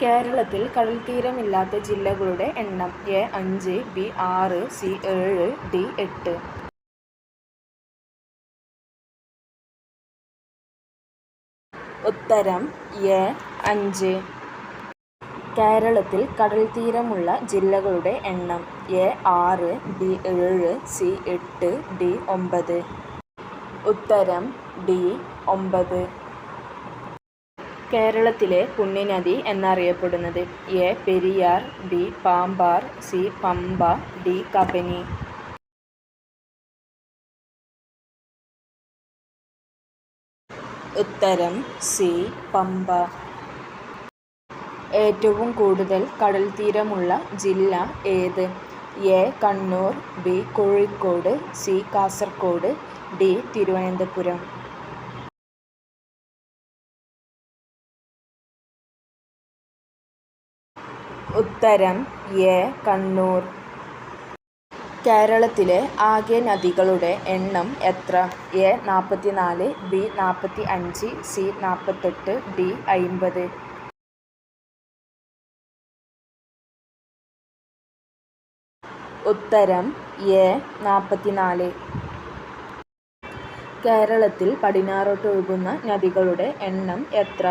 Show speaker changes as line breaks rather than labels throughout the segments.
കേരളത്തിൽ കടൽത്തീരമില്ലാത്ത ജില്ലകളുടെ എണ്ണം. A 5, B 6, C 7, D 8. ഉത്തരം എ 5. കേരളത്തിൽ കടൽത്തീരമുള്ള ജില്ലകളുടെ എണ്ണം. A 6, B 7, C 8, D 9. ഉത്തരം ഡി 9. കേരളത്തിലെ പുണ്യനദി എന്നറിയപ്പെടുന്നത്. A Periyar, B Pambar, C Pamba, D Kabani. ഉത്തരം സി പമ്പ. ഏറ്റവും കൂടുതൽ കടൽത്തീരമുള്ള ജില്ല ഏത്? A Kannur, B Kozhikode, C Kasaragod, D Thiruvananthapuram. ഉത്തരം എ കണ്ണൂർ. കേരളത്തിലെ ആകെ നദികളുടെ എണ്ണം എത്ര? A 44, B 45, C 48, D 50. ഉത്തരം എ 44. കേരളത്തിൽ പടിഞ്ഞാറോട്ടൊഴുകുന്ന നദികളുടെ എണ്ണം എത്ര?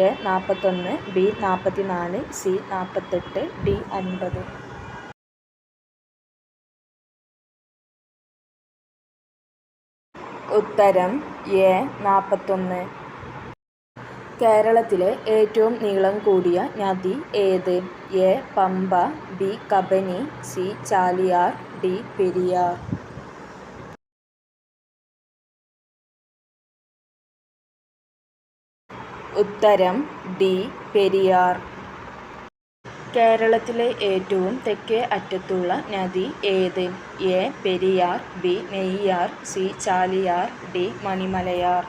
A 41, B 44, C 48, D 50. ഉത്തരം എ 41. കേരളത്തിലെ ഏറ്റവും നീളം കൂടിയ നദി ഏത്? A Pamba, B Kabani, C Chaliyar, D Periyar. ഉത്തരം ഡി പെരിയാർ. കേരളത്തിലെ ഏറ്റവും തെക്കേ അറ്റത്തുള്ള നദി ഏത്? A Periyar, B Neyyar, C Chaliyar, D Manimalayar.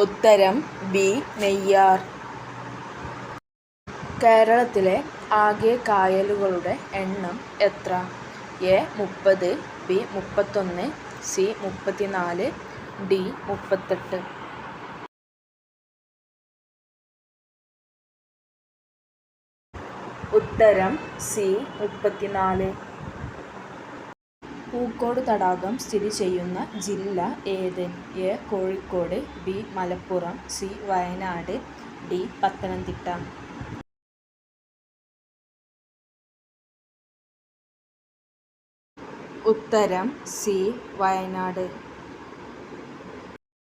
ഉത്തരം ബി നെയ്യാർ. കേരളത്തിലെ ആകെ കായലുകളുടെ എണ്ണം എത്ര? A 30, B 31, C 34, D 38. ഉത്തരം സി 34. പൂക്കോട് തടാകം സ്ഥിതി ചെയ്യുന്ന ജില്ല ഏത്? A Kozhikode, B Malappuram, C Wayanad, D Pathanamthitta. ഉത്തരം സി വയനാട്.